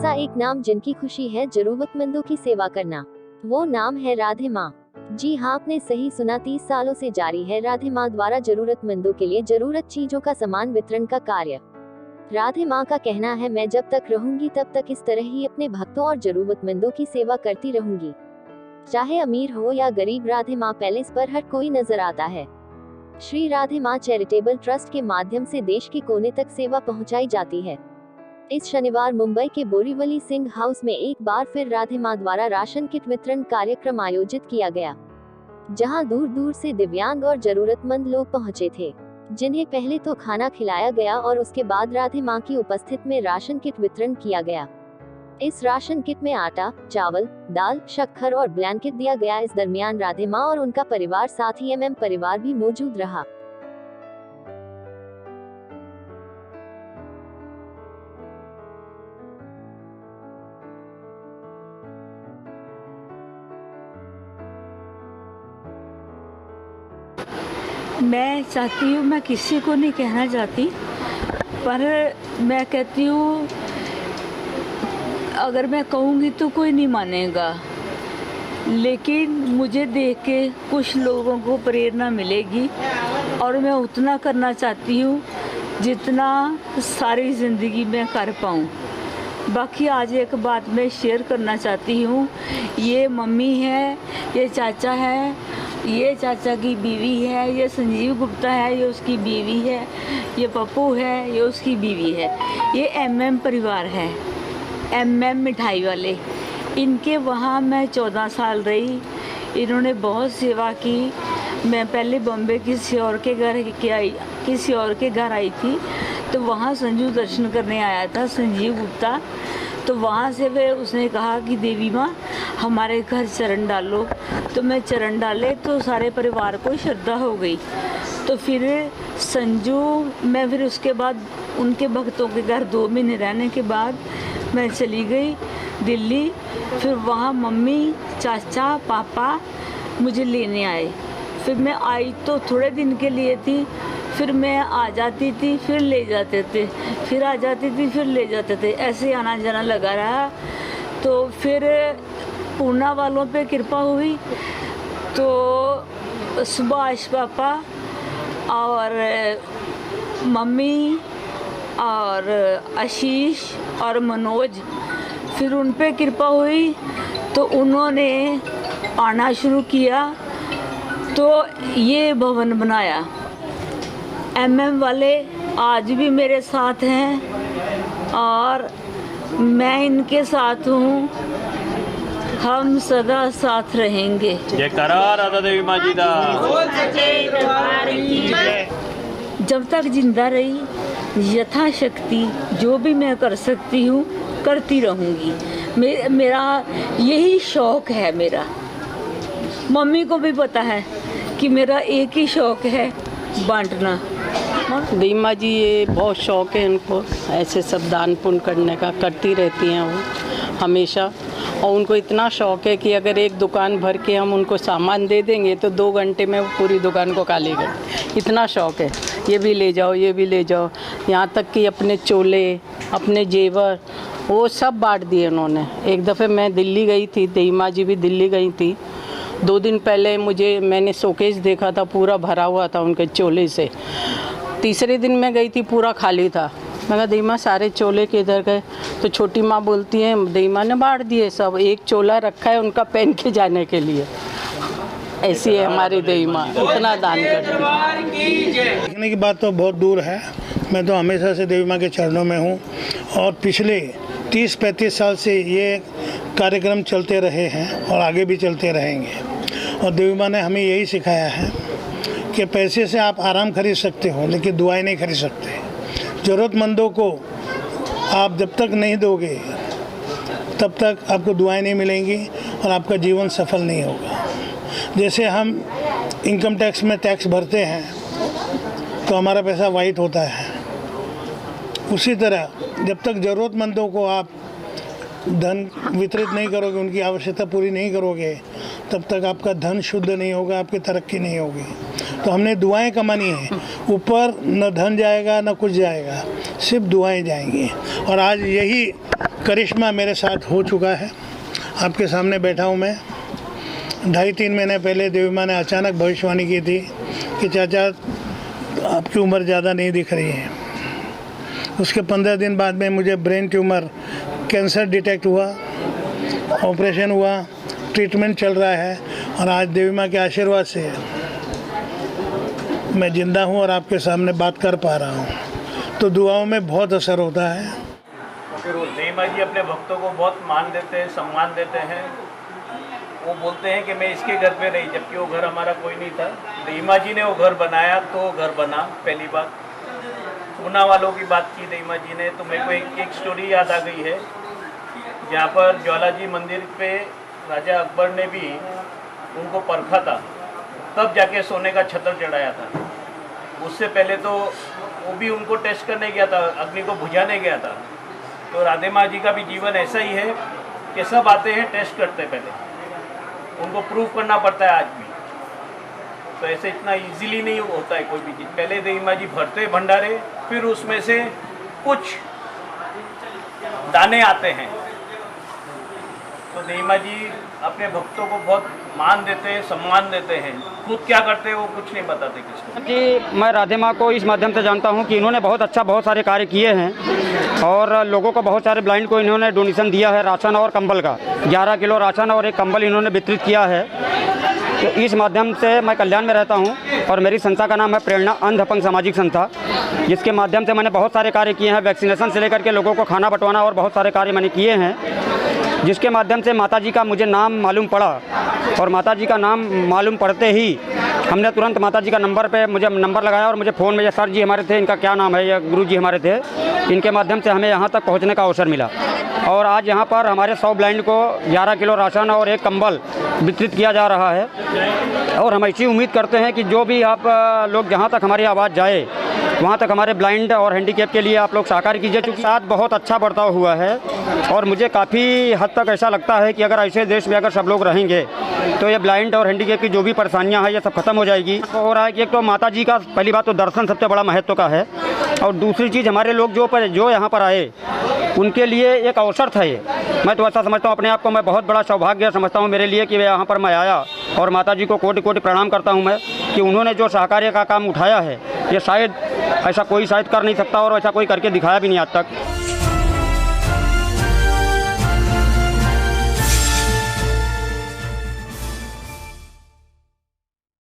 ऐसा एक नाम जिनकी खुशी है जरूरतमंदों की सेवा करना, वो नाम है राधे माँ। जी हाँ, आपने सही सुना, 30 सालों से जारी है राधे माँ द्वारा जरूरतमंदों के लिए जरूरत चीजों का सामान वितरण का कार्य। राधे माँ का कहना है, मैं जब तक रहूंगी तब तक इस तरह ही अपने भक्तों और जरूरतमंदों की सेवा करती रहूंगी। चाहे अमीर हो या गरीब, राधे माँ पैलेस पर हर कोई नजर आता है। श्री राधे माँ चैरिटेबल ट्रस्ट के माध्यम से देश के कोने तक सेवा पहुंचाई जाती है। इस शनिवार मुंबई के बोरीवली सिंह हाउस में एक बार फिर राधे माँ द्वारा राशन किट वितरण कार्यक्रम आयोजित किया गया, जहां दूर दूर से दिव्यांग और जरूरतमंद लोग पहुंचे थे, जिन्हें पहले तो खाना खिलाया गया और उसके बाद राधे माँ की उपस्थिति में राशन किट वितरण किया गया। इस राशन किट में आटा, चावल, दाल, शक्कर और ब्लैंकेट दिया गया। इस दरमियान राधे माँ और उनका परिवार, साथ ही परिवार भी मौजूद रहा। मैं चाहती हूँ, मैं किसी को नहीं कहना चाहती, पर मैं कहती हूँ अगर मैं कहूँगी तो कोई नहीं मानेगा, लेकिन मुझे देख के कुछ लोगों को प्रेरणा मिलेगी और मैं उतना करना चाहती हूँ जितना सारी ज़िंदगी में कर पाऊँ। बाकी आज एक बात मैं शेयर करना चाहती हूँ। ये मम्मी है, ये चाचा है, ये चाचा की बीवी है, ये संजीव गुप्ता है, ये उसकी बीवी है, ये पप्पू है, ये उसकी बीवी है। ये एमएम परिवार है, एमएम मिठाई वाले। इनके वहाँ मैं 14 साल रही। इन्होंने बहुत सेवा की। मैं पहले बॉम्बे किसी और के घर आई थी, तो वहाँ संजू दर्शन करने आया था, संजीव गुप्ता। तो वहाँ से वे उसने कहा कि देवी माँ हमारे घर चरण डालो, तो मैं चरण डाले तो सारे परिवार को श्रद्धा हो गई। तो फिर मैं फिर उसके बाद उनके भक्तों के घर 2 महीने रहने के बाद मैं चली गई दिल्ली। फिर वहाँ मम्मी, चाचा, पापा मुझे लेने आए। फिर मैं आई तो थोड़े दिन के लिए थी, फिर मैं आ जाती थी, फिर ले जाते थे, फिर आ जाती थी, फिर ले जाते थे, ऐसे आना जाना लगा रहा। तो फिर पूना वालों पे कृपा हुई, तो सुभाष पापा और मम्मी और आशीष और मनोज, फिर उन पे कृपा हुई तो उन्होंने आना शुरू किया, तो ये भवन बनाया। एमएम वाले आज भी मेरे साथ हैं और मैं इनके साथ हूँ, हम सदा साथ रहेंगे। जयकारा राधा देवी माँ जी दा। जब तक जिंदा रही यथाशक्ति जो भी मैं कर सकती हूँ करती रहूँगी। मेरा यही शौक़ है। मेरा मम्मी को भी पता है कि मेरा एक ही शौक़ है, बांटना। देवी माँ जी ये बहुत शौक़ है इनको, ऐसे सब दान पुण्य करने का करती रहती हैं वो हमेशा। और उनको इतना शौक़ है कि अगर एक दुकान भर के हम उनको सामान दे देंगे तो 2 घंटे में वो पूरी दुकान को खाली कर, इतना शौक़ है। ये भी ले जाओ, ये भी ले जाओ, यहाँ तक कि अपने चोले, अपने जेवर, वो सब बांट दिए उन्होंने। एक दफ़े मैं दिल्ली गई थी, देवी माँ जी भी दिल्ली गई थी। 2 दिन पहले मैंने शोकेस देखा था, पूरा भरा हुआ था उनके चोले से। तीसरे दिन मैं गई थी, पूरा खाली था। मैं कहा देवी माँ सारे चोले किधर गए? तो छोटी माँ बोलती है देवी माँ ने बांट दिए सब, एक चोला रखा है उनका पहन के जाने के लिए। ऐसी है हमारी देवी माँ, इतना दान करती है। देखने की बात तो बहुत दूर है। मैं तो हमेशा से देवी माँ के चरणों में हूँ और पिछले 30-35 साल से ये कार्यक्रम चलते रहे हैं और आगे भी चलते रहेंगे। और देवी माँ ने हमें यही सिखाया है कि पैसे से आप आराम खरीद सकते हो, लेकिन दुआएं नहीं खरीद सकते। ज़रूरतमंदों को आप जब तक नहीं दोगे तब तक आपको दुआएं नहीं मिलेंगी और आपका जीवन सफल नहीं होगा। जैसे हम इनकम टैक्स में टैक्स भरते हैं तो हमारा पैसा वाइट होता है, उसी तरह जब तक ज़रूरतमंदों को आप धन वितरित नहीं करोगे, उनकी आवश्यकता पूरी नहीं करोगे, तब तक आपका धन शुद्ध नहीं होगा, आपकी तरक्की नहीं होगी। तो हमने दुआएं कमानी है। ऊपर न धन जाएगा न कुछ जाएगा, सिर्फ दुआएं जाएंगी। और आज यही करिश्मा मेरे साथ हो चुका है। आपके सामने बैठा हूँ मैं। 2.5-3 महीने पहले देवी माँ ने अचानक भविष्यवाणी की थी कि चाचा आपकी उम्र ज़्यादा नहीं दिख रही है। उसके 15 दिन बाद में मुझे ब्रेन ट्यूमर कैंसर डिटेक्ट हुआ, ऑपरेशन हुआ, ट्रीटमेंट चल रहा है और आज देवी माँ के आशीर्वाद से मैं ज़िंदा हूँ और आपके सामने बात कर पा रहा हूँ। तो दुआओं में बहुत असर होता है। देवी माँ जी अपने भक्तों को बहुत मान देते हैं, सम्मान देते हैं। वो बोलते हैं कि मैं इसके घर पे रही, जबकि वो घर हमारा कोई नहीं था। देवी माँ जी ने वो घर बनाया तो वो घर बना। पहली बात पूना वालों की बात की देवी माँ जी ने, तो मेरे को एक स्टोरी याद आ गई है, जहाँ पर ज्वाला जी मंदिर पे राजा अकबर ने भी उनको परखा था, तब जाके सोने का छतर चढ़ाया था। उससे पहले तो वो भी उनको टेस्ट करने गया था, अग्नि को बुझाने गया था। तो राधे माँ जी का भी जीवन ऐसा ही है कि सब आते हैं, टेस्ट करते पहले, उनको प्रूव करना पड़ता है आज भी। तो ऐसे इतना इजीली नहीं होता है कोई भी चीज़। पहले देवी माँ जी भरते भंडारे, फिर उसमें से कुछ दाने आते हैं। तो देवी माँ जी अपने भक्तों को बहुत मान देते हैं, सम्मान देते हैं। खुद क्या करते हैं वो कुछ नहीं बताते किसको। जी, मैं राधे माँ को इस माध्यम से जानता हूँ कि इन्होंने बहुत सारे कार्य किए हैं और लोगों को बहुत सारे ब्लाइंड को इन्होंने डोनेशन दिया है, राशन और कंबल का। 11 किलो राशन और 1 कंबल इन्होंने वितरित किया है। तो इस माध्यम से मैं कल्याण में रहता हूँ और मेरी संस्था का नाम है प्रेरणा अंध अपंग सामाजिक संस्था, जिसके माध्यम से मैंने बहुत सारे कार्य किए हैं। वैक्सीनेशन से लेकर के लोगों को खाना बंटवाना और बहुत सारे कार्य मैंने किए हैं, जिसके माध्यम से माताजी का मुझे नाम मालूम पड़ा। और माताजी का नाम मालूम पड़ते ही हमने तुरंत माताजी का नंबर पे मुझे नंबर लगाया और मुझे फ़ोन में ये सर जी हमारे थे, इनका क्या नाम है, या गुरु जी हमारे थे, इनके माध्यम से हमें यहाँ तक पहुँचने का अवसर मिला। और आज यहाँ पर हमारे 100 ब्लाइंड को 11 किलो राशन और 1 कंबल वितरित किया जा रहा है। और हम ऐसी उम्मीद करते हैं कि जो भी आप लोग जहाँ तक हमारी आवाज़ जाए वहाँ तक हमारे ब्लाइंड और हैंडीकैप के लिए आप लोग सहकार कीजिए, क्योंकि साथ बहुत अच्छा बर्ताव हुआ है। और मुझे काफ़ी हद तक ऐसा लगता है कि अगर ऐसे देश में अगर सब लोग रहेंगे तो ये ब्लाइंड और हैंडीकैप की जो भी परेशानियाँ हैं ये सब खत्म हो जाएगी। और एक तो माता जी का पहली बात तो दर्शन सबसे बड़ा महत्व का है, और दूसरी चीज़ हमारे लोग जो यहाँ पर आए उनके लिए एक अवसर था ये। मैं तो ऐसा समझता हूँ, अपने आप को मैं बहुत बड़ा सौभाग्य समझता हूँ मेरे लिए कि यहाँ पर मैं आया। और माता जी को कोटि कोटि प्रणाम करता हूँ मैं कि उन्होंने जो सहकार्य का काम उठाया है ये शायद ऐसा कोई शायद कर नहीं सकता और ऐसा कोई करके दिखाया भी नहीं आज तक।